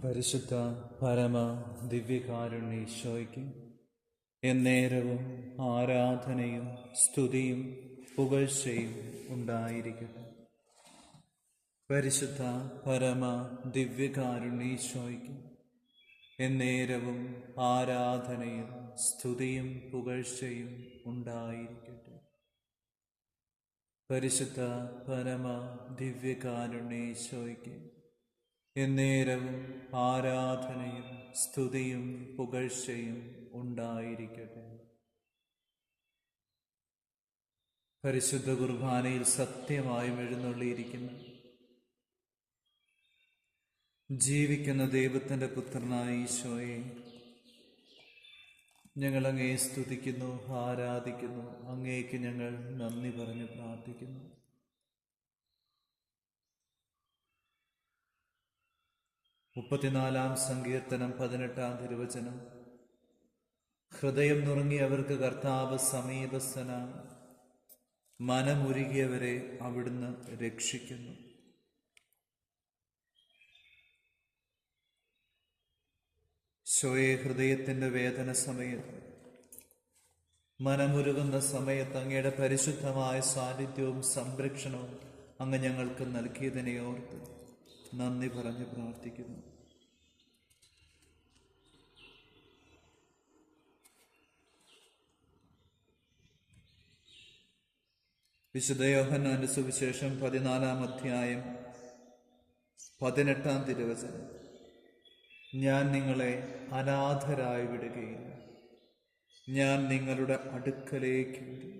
പരിശുദ്ധ പരമ ദിവ്യകാരുണ്യേശോയ്ക്ക് എന്നേരവും ആരാധനയും സ്തുതിയും പുകഴ്ചയും ഉണ്ടായിരിക്കട്ടെ. പരിശുദ്ധ പരമ ദിവ്യകാരുണ്യേശോയ്ക്ക് എന്നേരവും ആരാധനയും സ്തുതിയും പുകഴ്ചയും ഉണ്ടായിരിക്കട്ടെ. പരിശുദ്ധ പരമ ദിവ്യകാരുണ്യേശോയ്ക്ക് എന്നേരവും ആരാധനയും സ്തുതിയും പുകഴ്ചയും ഉണ്ടായിരിക്കട്ടെ. പരിശുദ്ധ കുർബാനയിൽ സത്യമായും എഴുന്നള്ളിയിരിക്കുന്ന ജീവിക്കുന്ന ദൈവത്തിൻ്റെ പുത്രനായ ഈശോയെ, ഞങ്ങൾ അങ്ങയെ സ്തുതിക്കുന്നു, ആരാധിക്കുന്നു. അങ്ങേക്ക് ഞങ്ങൾ നന്ദി പറഞ്ഞ് പ്രാർത്ഥിക്കുന്നു. മുപ്പത്തിനാലാം സങ്കീർത്തനം 18-ാം തിരുവചനം. ഹൃദയം നുറുങ്ങിയവർക്ക് കർത്താവ് സമീപസ്ഥനാണ്, മനമുരുകിയവരെ അവിടുന്ന് രക്ഷിക്കുന്നു. ഈശോയെ, ഹൃദയത്തിൻ്റെ വേദന സമയത്ത്, മനമുരുകുന്ന സമയത്ത് അങ്ങയുടെ പരിശുദ്ധമായ സാന്നിധ്യവും സംരക്ഷണവും അങ്ങ് ഞങ്ങൾക്ക് നൽകിയതിനെ ഓർത്ത് നന്ദി പറഞ്ഞ് പ്രാർത്ഥിക്കുന്നു. വിശുദ്ധ യോഹന്നാന്റെ സുവിശേഷം 14-ാം അധ്യായം 18-ാം തിരുവചനം. ഞാൻ നിങ്ങളെ അനാഥരായി വിടുകയില്ല, ഞാൻ നിങ്ങളുടെ അടുക്കലേക്ക് വരും.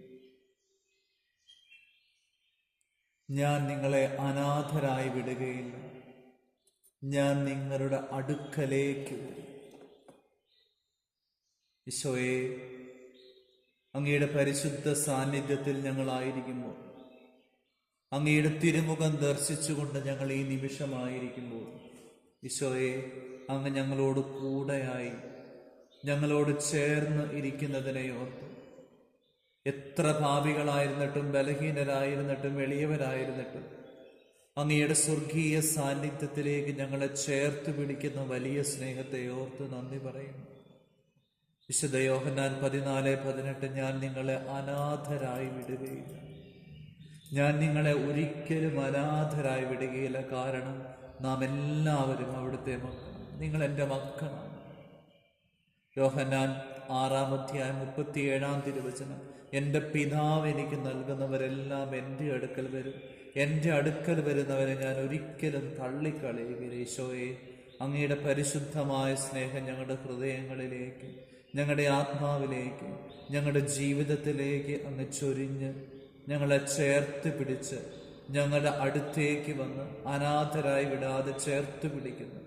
ഞാൻ നിങ്ങളെ അനാഥരായി വിടുകയില്ല, ഞാൻ നിങ്ങളുടെ അടുക്കലേക്ക് വരും. ഈശോയെ, അങ്ങയുടെ പരിശുദ്ധ സാന്നിധ്യത്തിൽ ഞങ്ങളായിരിക്കുമ്പോൾ, അങ്ങയുടെ തിരുമുഖം ദർശിച്ചുകൊണ്ട് ഞങ്ങൾ ഈ നിമിഷമായിരിക്കുമ്പോൾ, ഈശോയെ, അങ്ങ് ഞങ്ങളോട് കൂടെയായി, ഞങ്ങളോട് ചേർന്ന് ഇരിക്കുന്നതിനെ ഓർത്ത്, എത്ര പാപികളായിരുന്നിട്ടും ബലഹീനരായിരുന്നിട്ടും എളിയവരായിരുന്നിട്ടും അങ്ങയുടെ സ്വർഗീയ സാന്നിധ്യത്തിലേക്ക് ഞങ്ങളെ ചേർത്ത് പിടിക്കുന്ന വലിയ സ്നേഹത്തെ ഓർത്ത് നന്ദി പറയുന്നു. വിശുദ്ധ യോഹന്നാൻ 14:18. ഞാൻ നിങ്ങളെ അനാഥരായി വിടുകയില്ല, ഞാൻ നിങ്ങളെ ഒരിക്കലും അനാഥരായി വിടുകയില്ല. കാരണം നാം എല്ലാവരും അവിടുത്തെ മക്കളാണ്. നിങ്ങൾ എൻ്റെ മക്കളാണ്. യോഹന്നാൻ 6-ാം അധ്യായം 37-ാം തിരുവചനം. എൻ്റെ പിതാവ് എനിക്ക് നൽകുന്നവരെല്ലാം എൻ്റെ അടുക്കൽ വരും, എൻ്റെ അടുക്കൽ വരുന്നവരെ ഞാൻ ഒരിക്കലും തള്ളിക്കളയുകയില്ല. ഈശോയെ, അങ്ങയുടെ പരിശുദ്ധമായ സ്നേഹം ഞങ്ങളുടെ ഹൃദയങ്ങളിലേക്ക്, ഞങ്ങളുടെ ആത്മാവിലേക്ക്, ഞങ്ങളുടെ ജീവിതത്തിലേക്ക് അങ്ങ് ചൊരിഞ്ഞ് ഞങ്ങളെ ചേർത്ത് പിടിച്ച് ഞങ്ങളുടെ അടുത്തേക്ക് വന്ന് അനാഥരായി വിടാതെ ചേർത്ത് പിടിക്കുന്നു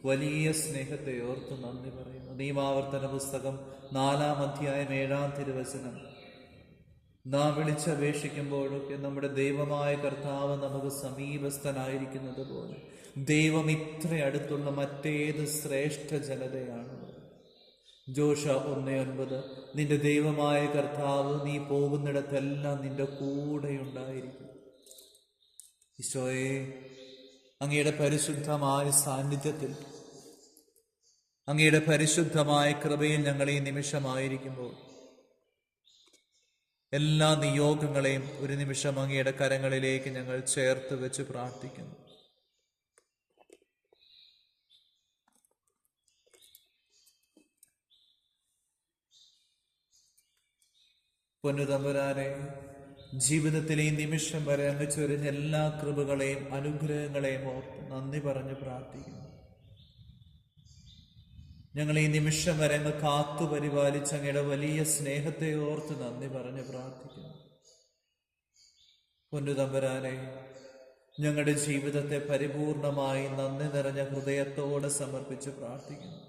വലിയ സ്നേഹത്തെ ഓർത്ത് നന്ദി പറയുന്നു. നിയമാവർത്തന പുസ്തകം 4-ാം അധ്യായം 7-ാം തിരുവചനം. നാം വിളിച്ചപേക്ഷിക്കുമ്പോഴൊക്കെ നമ്മുടെ ദൈവമായ കർത്താവ് നമുക്ക് സമീപസ്ഥനായിരിക്കുന്നത് പോലെ ദൈവം ഇത്ര അടുത്തുള്ള മറ്റേത് ശ്രേഷ്ഠ ജനതയാണ്. ജോഷ 1:9. നിന്റെ ദൈവമായ കർത്താവ് നീ പോകുന്നിടത്തെല്ലാം നിന്റെ കൂടെ ഉണ്ടായിരിക്കും. ഈശോയെ, അങ്ങയുടെ പരിശുദ്ധമായ സാന്നിധ്യത്തിൽ, അങ്ങയുടെ പരിശുദ്ധമായ കൃപയിൽ ഞങ്ങൾ ഈ നിമിഷമായിരിക്കുമ്പോൾ എല്ലാ നിയോഗങ്ങളെയും ഒരു നിമിഷം അങ്ങയുടെ കരങ്ങളിലേക്ക് ഞങ്ങൾ ചേർത്ത് വെച്ച് പ്രാർത്ഥിക്കുന്നു. പൊന്നുതമ്പുരാനെ, ജീവിതത്തിലെ ഈ നിമിഷം വരെ അങ്ങ് ചൊരിഞ്ഞ എല്ലാ കൃപകളെയും അനുഗ്രഹങ്ങളെയും ഓർത്ത് നന്ദി പറഞ്ഞ് പ്രാർത്ഥിക്കുന്നു. ഞങ്ങൾ ഈ നിമിഷം വരെ അങ്ങ് കാത്തു പരിപാലിച്ച് അങ്ങയുടെ വലിയ സ്നേഹത്തെ ഓർത്ത് നന്ദി പറഞ്ഞ് പ്രാർത്ഥിക്കുന്നു. പൊന്നുതമ്പുരാനെ, ഞങ്ങളുടെ ജീവിതത്തെ പരിപൂർണമായി നന്ദി നിറഞ്ഞ ഹൃദയത്തോടെ സമർപ്പിച്ച് പ്രാർത്ഥിക്കുന്നു.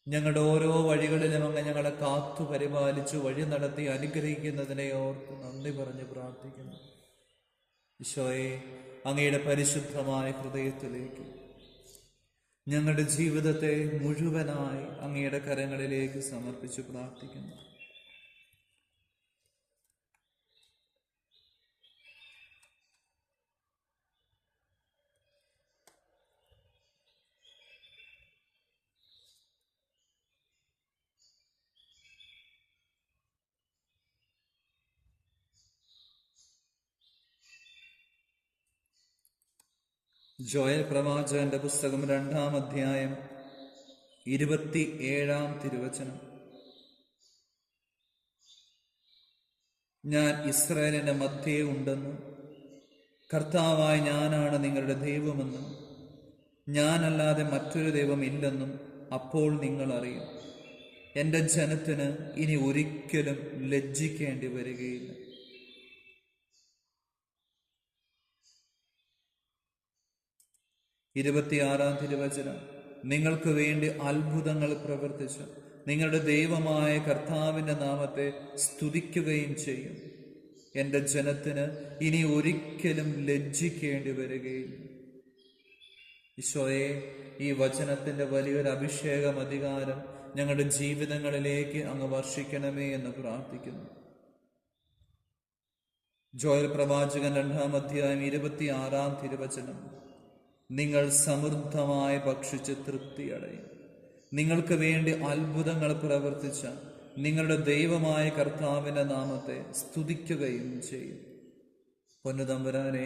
ഞങ്ങളുടെ ഓരോ വഴികളിലും അങ്ങ് ഞങ്ങളെ കാത്തു പരിപാലിച്ചു വഴി നടത്തി അനുഗ്രഹിക്കുന്നതിനെ ഓർത്ത് നന്ദി പറഞ്ഞ് പ്രാർത്ഥിക്കുന്നു. ഈശോയെ, അങ്ങയുടെ പരിശുദ്ധമായ ഹൃദയത്തിലേക്ക് ഞങ്ങളുടെ ജീവിതത്തെ മുഴുവനായി അങ്ങയുടെ കരങ്ങളിലേക്ക് സമർപ്പിച്ച് പ്രാർത്ഥിക്കുന്നു. ജോയൽ പ്രവാചകന്റെ പുസ്തകം 2-ാം അധ്യായം 27-ാം തിരുവചനം. ഞാൻ ഇസ്രായേലിന്റെ മധ്യേ ഉണ്ടെന്നും കർത്താവായ ഞാനാണ് നിങ്ങളുടെ ദൈവമെന്നും ഞാനല്ലാതെ മറ്റൊരു ദൈവം ഇല്ലെന്നും അപ്പോൾ നിങ്ങൾ അറിയും. എൻ്റെ ജനത്തിന് ഇനി ഒരിക്കലും ലജ്ജിക്കേണ്ടി വരികയില്ല. ഇരുപത്തിയാറാം തിരുവചനം. നിങ്ങൾക്ക് വേണ്ടി അത്ഭുതങ്ങൾ പ്രവർത്തിച്ച നിങ്ങളുടെ ദൈവമായ കർത്താവിൻ്റെ നാമത്തെ സ്തുതിക്കുകയും ചെയ്യും. എൻ്റെ ജനത്തിന് ഇനി ഒരിക്കലും ലജ്ജിക്കേണ്ടി വരികയില്ല. ഈശോയെ, ഈ വചനത്തിൻ്റെ വലിയൊരു അഭിഷേകം, അധികാരം ഞങ്ങളുടെ ജീവിതങ്ങളിലേക്ക് അങ്ങ് വർഷിക്കണമേ എന്ന് പ്രാർത്ഥിക്കുന്നു. ജോയൽ പ്രവാചകൻ 2-ാം അധ്യായം 26-ാം തിരുവചനം. നിങ്ങൾ സമൃദ്ധമായി ഭക്ഷിച്ച് തൃപ്തിയടയും. നിങ്ങൾക്ക് വേണ്ടി അത്ഭുതങ്ങൾ പ്രവർത്തിച്ച നിങ്ങളുടെ ദൈവമായ കർത്താവിൻ്റെ നാമത്തെ സ്തുതിക്കുകയും ചെയ്യും. പൊന്നുതമ്പുരാനെ,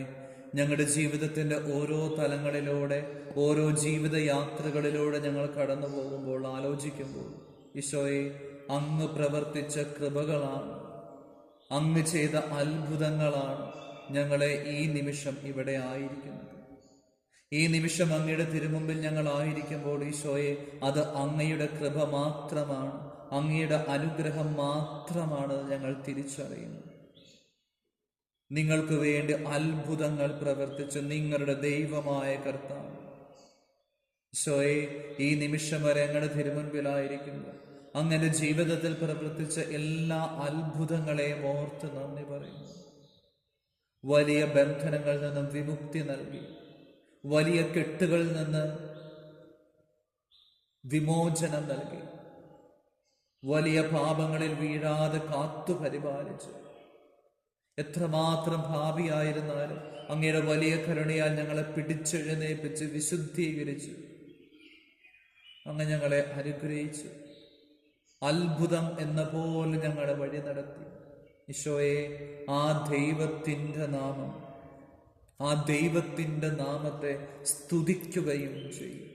ഞങ്ങളുടെ ജീവിതത്തിൻ്റെ ഓരോ തലങ്ങളിലൂടെ, ഓരോ ജീവിത യാത്രകളിലൂടെ ഞങ്ങൾ കടന്നു പോകുമ്പോൾ, ആലോചിക്കുമ്പോൾ, ഈശോയെ, അങ്ങ് പ്രവർത്തിച്ച കൃപകളാണ്, അങ്ങ് ചെയ്ത അത്ഭുതങ്ങളാണ് ഞങ്ങളെ ഈ നിമിഷം ഇവിടെ ആയിരിക്കുന്നത്. ഈ നിമിഷം അങ്ങയുടെ തിരുമുമ്പിൽ ഞങ്ങൾ ആയിരിക്കുമ്പോൾ ഈശോയെ, അത് അങ്ങയുടെ കൃപ മാത്രമാണ്, അങ്ങയുടെ അനുഗ്രഹം മാത്രമാണ് ഞങ്ങൾ തിരിച്ചറിയുന്നു. നിങ്ങൾക്ക് വേണ്ടി അത്ഭുതങ്ങൾ പ്രവർത്തിച്ച് നിങ്ങളുടെ ദൈവമായ കർത്താവ് ഈശോയെ, ഈ നിമിഷം വരെ ഞങ്ങളുടെ തിരുമുൻപിലായിരിക്കുമ്പോൾ അങ്ങനെ ജീവിതത്തിൽ പ്രവർത്തിച്ച എല്ലാ അത്ഭുതങ്ങളെയും ഓർത്ത് നന്ദി പറയുന്നു. വലിയ ബന്ധനങ്ങളിൽ നിന്നും വിമുക്തി നൽകി, വലിയ കെട്ടുകളിൽ നിന്ന് വിമോചനം നൽകി, വലിയ പാപങ്ങളിൽ വീഴാതെ കാത്തു പരിപാലിച്ചു. എത്രമാത്രം ഭാവിയായിരുന്നാലും അങ്ങയുടെ വലിയ കരുണയാൽ ഞങ്ങളെ പിടിച്ചെഴുന്നേൽപ്പിച്ച് വിശുദ്ധീകരിച്ചു. അങ്ങ് ഞങ്ങളെ അനുഗ്രഹിച്ചു. അത്ഭുതം എന്ന പോലെ ഞങ്ങളെ വഴി നടത്തി. ഈശോയെ, ആ ദൈവത്തിൻ്റെ നാമം, ആ ദൈവത്തിൻ്റെ നാമത്തെ സ്തുതിക്കുകയും ചെയ്യും.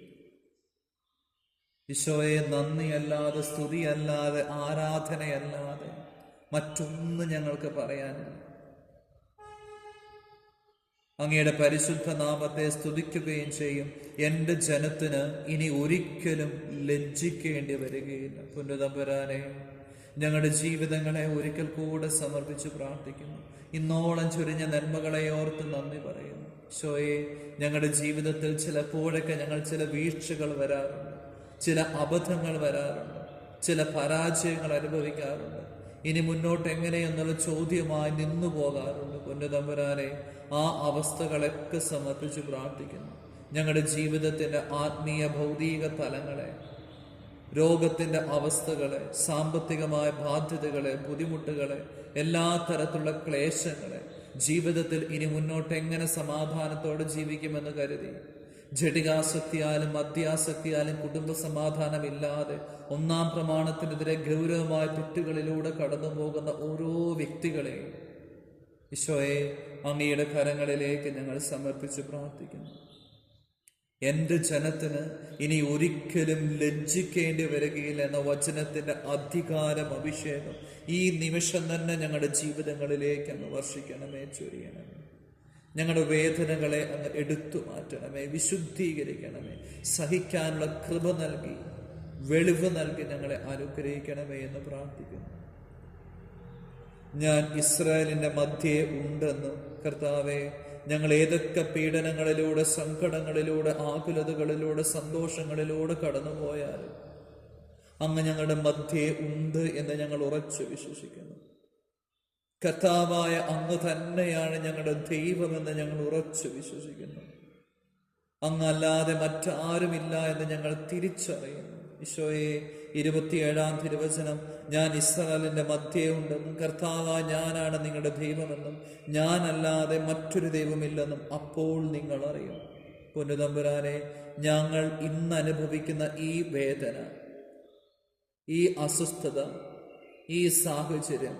ഈശോയെ, നന്ദിയല്ലാതെ, സ്തുതിയല്ലാതെ, ആരാധനയല്ലാതെ മറ്റൊന്നും ഞങ്ങൾക്ക് പറയാനില്ല. അങ്ങയുടെ പരിശുദ്ധ നാമത്തെ സ്തുതിക്കുകയും ചെയ്യും. എൻ്റെ ജനത്തിന് ഇനി ഒരിക്കലും ലജ്ജിക്കേണ്ടി വരികയില്ല. പൊന്നുതമ്പുരാനെ, ഞങ്ങളുടെ ജീവിതങ്ങളെ ഒരിക്കൽ കൂടെ സമർപ്പിച്ച് പ്രാർത്ഥിക്കുന്നു. ഇന്നോളം ചൊരിഞ്ഞ നന്മകളെ ഓർത്ത് നന്ദി പറയുന്നു. ഈശോയെ, ഞങ്ങളുടെ ജീവിതത്തിൽ ചിലപ്പോഴൊക്കെ ഞങ്ങൾ ചില വീഴ്ചകൾ വരാറുണ്ട്, ചില അബദ്ധങ്ങൾ വരാറുണ്ട്, ചില പരാജയങ്ങൾ അനുഭവിക്കാറുണ്ട്. ഇനി മുന്നോട്ട് എങ്ങനെയെന്നുള്ള ചോദ്യമായി നിന്നു പോകാറുണ്ട്. പൊന്നുതമ്പുരാനെ, ആ അവസ്ഥകളൊക്കെ സമർപ്പിച്ച് പ്രാർത്ഥിക്കുന്നു. ഞങ്ങളുടെ ജീവിതത്തിൻ്റെ ആത്മീയ ഭൗതിക തലങ്ങളെ, രോഗത്തിൻ്റെ അവസ്ഥകളെ, സാമ്പത്തികമായ ബാധ്യതകളെ, ബുദ്ധിമുട്ടുകളെ, എല്ലാ തരത്തിലുള്ള ക്ലേശങ്ങളെ, ജീവിതത്തിൽ ഇനി മുന്നോട്ട് എങ്ങനെ സമാധാനത്തോടെ ജീവിക്കുമെന്ന് കരുതി ജഡികാസക്തിയാലും മദ്യാസക്തിയാലും കുടുംബ സമാധാനമില്ലാതെ 1-ാം പ്രമാണത്തിനെതിരെ ഗൗരവമായ തെറ്റുകളിലൂടെ കടന്നു പോകുന്ന ഓരോ വ്യക്തികളെയും ഈശോയെ, അങ്ങയുടെ കരങ്ങളിലേക്ക് ഞങ്ങൾ സമർപ്പിച്ച് പ്രാർത്ഥിക്കുന്നു. എൻ്റെ ജനത്തിന് ഇനി ഒരിക്കലും ലജ്ജിക്കേണ്ടി വരികയില്ല എന്ന വചനത്തിൻ്റെ അധികാരം, അഭിഷേകം ഈ നിമിഷം തന്നെ ഞങ്ങളുടെ ജീവിതങ്ങളിലേക്ക് അങ്ങ് വർഷിക്കണമേ, ചൊരിയണമേ. ഞങ്ങളുടെ വേദനകളെ അങ്ങ് എടുത്തു മാറ്റണമേ, വിശുദ്ധീകരിക്കണമേ, സഹിക്കാനുള്ള കൃപ നൽകി, വെളിവ് നൽകി ഞങ്ങളെ അനുഗ്രഹിക്കണമേ എന്ന് പ്രാർത്ഥിക്കുന്നു. ഞാൻ ഇസ്രായേലിൻ്റെ മധ്യേ ഉണ്ടെന്നും കർത്താവെ, ഞങ്ങൾ ഏതൊക്കെ പീഡനങ്ങളിലൂടെ, സങ്കടങ്ങളിലൂടെ, ആകുലതകളിലൂടെ, സന്തോഷങ്ങളിലൂടെ കടന്നുപോയാലും അങ്ങ് ഞങ്ങളുടെ മധ്യേ ഉണ്ട് എന്ന് ഞങ്ങൾ ഉറച്ചു വിശ്വസിക്കുന്നു. കർത്താവായ അങ്ങ് തന്നെയാണ് ഞങ്ങളുടെ ദൈവമെന്ന് ഞങ്ങൾ ഉറച്ചു വിശ്വസിക്കുന്നു. അങ്ങല്ലാതെ മറ്റാരുമില്ല എന്ന് ഞങ്ങൾ തിരിച്ചറിയുന്നു. ഈശോയെ, 27-ാം തിരുവചനം. ഞാൻ ഇസ്രായേലിന്റെ മധ്യേ ഉണ്ടെന്നും കർത്താവായ ഞാനാണ് നിങ്ങളുടെ ദൈവമെന്നും ഞാനല്ലാതെ മറ്റൊരു ദൈവമില്ലെന്നും അപ്പോൾ നിങ്ങൾ അറിയും. പൊന്നുതമ്പുരാനെ, ഞങ്ങൾ ഇന്ന് അനുഭവിക്കുന്ന ഈ വേദന, ഈ അസ്വസ്ഥത, ഈ സാഹചര്യം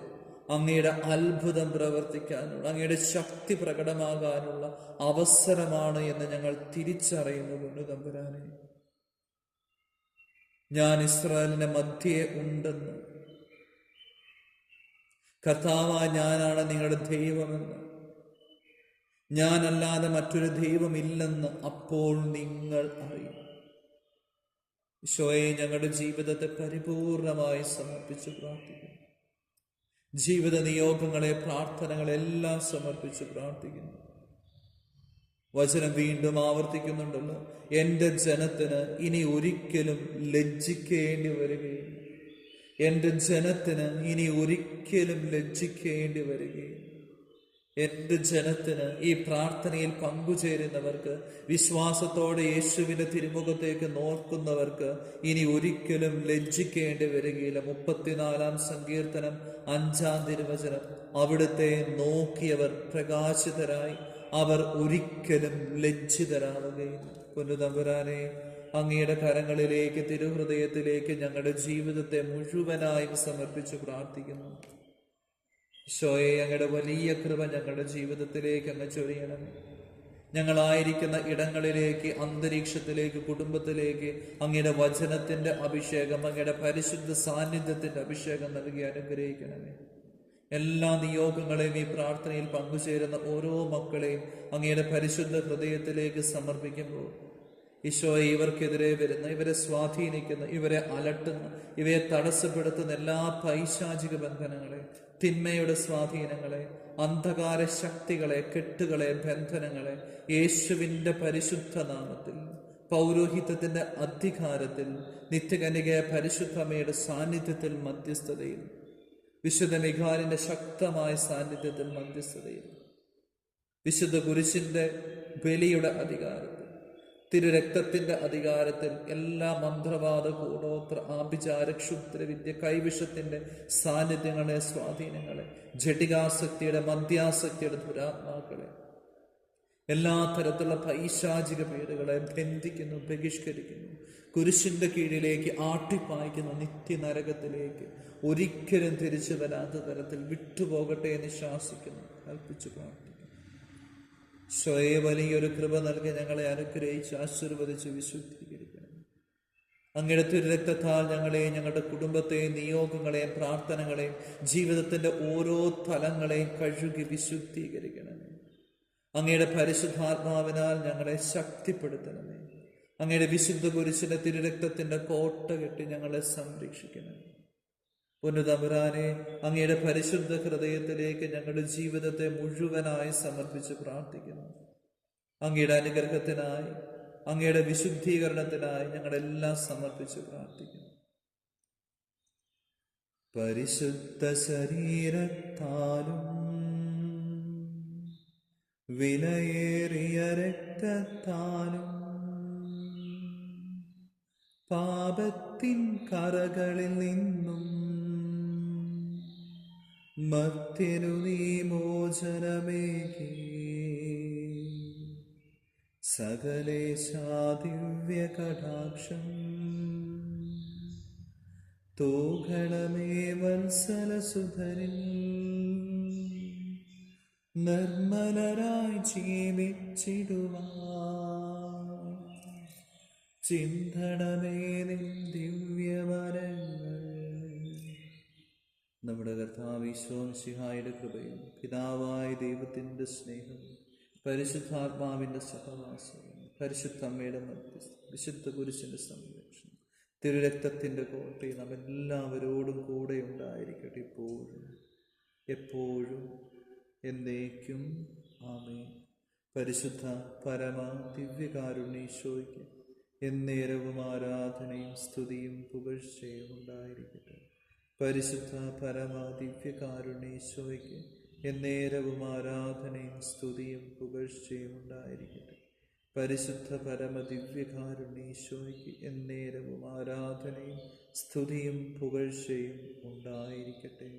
അങ്ങയുടെ അത്ഭുതം പ്രവർത്തിക്കാനുള്ള, അങ്ങയുടെ ശക്തി പ്രകടമാകാനുള്ള അവസരമാണ് എന്ന് ഞങ്ങൾ തിരിച്ചറിയുന്നു തമ്പുരാനെ. ഞാൻ ഇസ്രായേലിന്റെ മധ്യേ ഉണ്ടെന്ന്, കർത്താവായ ഞാനാണ് നിങ്ങളുടെ ദൈവമെന്ന്, ഞാനല്ലാതെ മറ്റൊരു ദൈവമില്ലെന്ന് അപ്പോൾ നിങ്ങൾ അറിയും. ഈശോയെ, ഞങ്ങളുടെ ജീവിതത്തെ പരിപൂർണമായി സമർപ്പിച്ച് പ്രാർത്ഥിക്കുന്നു. ജീവിത നിയോഗങ്ങളെ, പ്രാർത്ഥനകളെല്ലാം സമർപ്പിച്ച് പ്രാർത്ഥിക്കുന്നു. വചനം വീണ്ടും ആവർത്തിക്കുന്നുണ്ടല്ലോ, എൻ്റെ ജനത്തിന് ഇനി ഒരിക്കലും ലജ്ജിക്കേണ്ടി വരികയില്ല. എൻ്റെ ജനത്തിന് ഇനി ഒരിക്കലും ലജ്ജിക്കേണ്ടി വരികയില്ല. എൻ്റെ ജനത്തിന്, ഈ പ്രാർത്ഥനയിൽ പങ്കുചേരുന്നവർക്ക്, വിശ്വാസത്തോടെ യേശുവിൻ്റെ തിരുമുഖത്തേക്ക് നോക്കുന്നവർക്ക് ഇനി ഒരിക്കലും ലജ്ജിക്കേണ്ടി വരികയില്ല. 34-ാം സങ്കീർത്തനം 5-ാം തിരുവചനം, അവിടുത്തെ നോക്കിയവർ പ്രകാശിതരായി, അവർ ഒരിക്കലും ലജ്ജിതരാവുകയില്ല. പൊന്നുതമ്പുരാനെ, അങ്ങയുടെ കരങ്ങളിലേക്ക്, തിരുഹൃദയത്തിലേക്ക് ഞങ്ങളുടെ ജീവിതത്തെ മുഴുവനായും സമർപ്പിച്ച് പ്രാർത്ഥിക്കുന്നു. ഈശോയെ, അങ്ങയുടെ വലിയ കൃപ ഞങ്ങളുടെ ജീവിതത്തിലേക്ക് അങ്ങ് ചൊരിയണമേ. ഞങ്ങളായിരിക്കുന്ന ഇടങ്ങളിലേക്ക്, അന്തരീക്ഷത്തിലേക്ക്, കുടുംബത്തിലേക്ക് അങ്ങയുടെ വചനത്തിന്റെ അഭിഷേകം, അങ്ങയുടെ പരിശുദ്ധ സാന്നിധ്യത്തിന്റെ അഭിഷേകം നൽകി അനുഗ്രഹിക്കണമേ. എല്ലാ നിയോഗങ്ങളെയും, ഈ പ്രാർത്ഥനയിൽ പങ്കുചേരുന്ന ഓരോ മക്കളെയും അങ്ങയുടെ പരിശുദ്ധ ഹൃദയത്തിലേക്ക് സമർപ്പിക്കുമ്പോൾ ഈശോയെ, ഇവർക്കെതിരെ വരുന്ന, ഇവരെ സ്വാധീനിക്കുന്ന, ഇവരെ അലട്ടുന്ന, ഇവയെ തടസ്സപ്പെടുത്തുന്ന എല്ലാ പൈശാചിക ബന്ധനങ്ങളെ, തിന്മയുടെ സ്വാധീനങ്ങളെ, അന്ധകാര ശക്തികളെ, കെട്ടുകളെ, ബന്ധനങ്ങളെ യേശുവിൻ്റെ പരിശുദ്ധ നാമത്തിൽ, പൗരോഹിത്യത്തിന്റെ അധികാരത്തിൽ, നിത്യകന്യകയായ പരിശുദ്ധമ്മയുടെ സാന്നിധ്യത്തിൽ, മധ്യസ്ഥതയിൽ, വിശുദ്ധ മിഖായേലിന്റെ ശക്തമായ സാന്നിധ്യത്തിൽ, മധ്യസ്ഥതയിൽ, വിശുദ്ധ കുരിശിന്റെ ബലിയുടെ അധികാരത്തിൽ, തിരുരക്തത്തിന്റെ അധികാരത്തിൽ, എല്ലാ മന്ത്രവാദ, കൂടോത്ര, ആഭിചാര, ക്ഷുദ്രവിദ്യ, കൈവിഷത്തിന്റെ സാന്നിധ്യങ്ങളെ, സ്വാധീനങ്ങളെ, ജഡികാസക്തിയുടെ, മദ്യാസക്തിയുടെ ദുരാത്മാക്കളെ, എല്ലാ തരത്തിലുള്ള പൈശാചിക പീഡകളെ ബന്ധിക്കുന്നു, ബഹിഷ്കരിക്കുന്നു, കുരിശിന്റെ കീഴിലേക്ക് ആട്ടിപ്പായിക്കുന്നു, നിത്യനരകത്തിലേക്ക് ഒരിക്കലും തിരിച്ചു വരാത്ത തരത്തിൽ വിട്ടുപോകട്ടെ എന്ന് ശാസിക്കുന്നു, കൽപ്പിച്ചു പ്രാർത്ഥിക്കുന്നു. വലിയൊരു കൃപ നൽകി ഞങ്ങളെ അനുഗ്രഹിച്ച് ആശീർവദിച്ച് വിശുദ്ധീകരിക്കണം. അങ്ങയുടെ തിരുരക്തത്താൽ ഞങ്ങളെയും, ഞങ്ങളുടെ കുടുംബത്തെയും, നിയോഗങ്ങളെയും, പ്രാർത്ഥനകളെയും, ജീവിതത്തിന്റെ ഓരോ തലങ്ങളെയും കഴുകി വിശുദ്ധീകരിക്കണമേ. അങ്ങയുടെ പരിശുദ്ധാത്മാവിനാൽ ഞങ്ങളെ ശക്തിപ്പെടുത്തണമേ. അങ്ങയുടെ വിശുദ്ധ കുരിശിന്റെ തിരുരക്തത്തിന്റെ കോട്ട കെട്ടി ഞങ്ങളെ സംരക്ഷിക്കണമേ. പൊന്നുതമ്പുരാനെ, അങ്ങയുടെ പരിശുദ്ധ ഹൃദയത്തിലേക്ക് ഞങ്ങളുടെ ജീവിതത്തെ മുഴുവനായി സമർപ്പിച്ച് പ്രാർത്ഥിക്കുന്നു. അങ്ങയുടെ അനുഗ്രഹത്തിനായി, അങ്ങയുടെ വിശുദ്ധീകരണത്തിനായി ഞങ്ങളെല്ലാം സമർപ്പിച്ച് പ്രാർത്ഥിക്കുന്നു. പരിശുദ്ധ ശരീരത്താലും വിലയേറിയ രക്തത്താലും പാപത്തിൻ കറകളിൽ നിന്നും മർത്യനു നീ മോചനമേകി, സകലേശാദിവ്യ കടാക്ഷം തൂകണമേ വത്സലസുധരിൽ, നിർമ്മലരായി ജീവിച്ചിടുവാൻ ചിന്തണമേ നിൻ ദിവ്യവരങ്ങൾ. നമ്മുടെ കർത്താവ് ഈശോ മിശിഹായുടെ കൃപയും, പിതാവായ ദൈവത്തിൻ്റെ സ്നേഹവും, പരിശുദ്ധാത്മാവിൻ്റെ സഹവാസവും, പരിശുദ്ധ അമ്മയുടെ മധ്യസ്ഥം, വിശുദ്ധ കുരിശിൻ്റെ സംരക്ഷണം, തിരുരക്തത്തിൻ്റെ കോട്ടയും നാം എല്ലാവരോടും കൂടെ ഉണ്ടായിരിക്കട്ടെ, ഇപ്പോഴും എപ്പോഴും എന്നേക്കും. ആമേൻ. പരിശുദ്ധ പരമ ദിവ്യകാരുണ്യേശോയ്ക്ക് എന്നേരവും ആരാധനയും സ്തുതിയും പുകഴ്ചയും ഉണ്ടായിരിക്കട്ടെ. പരിശുദ്ധ പരമ ദിവ്യകാരുണ്യേശോയ്ക്ക് എന്നേരവും ആരാധനയും സ്തുതിയും പുകഴ്ചയും ഉണ്ടായിരിക്കട്ടെ. പരിശുദ്ധ പരമ ദിവ്യകാരുണ്യേശോയ്ക്ക് എന്നേരവും ആരാധനയും സ്തുതിയും പുകഴ്ചയും ഉണ്ടായിരിക്കട്ടെ.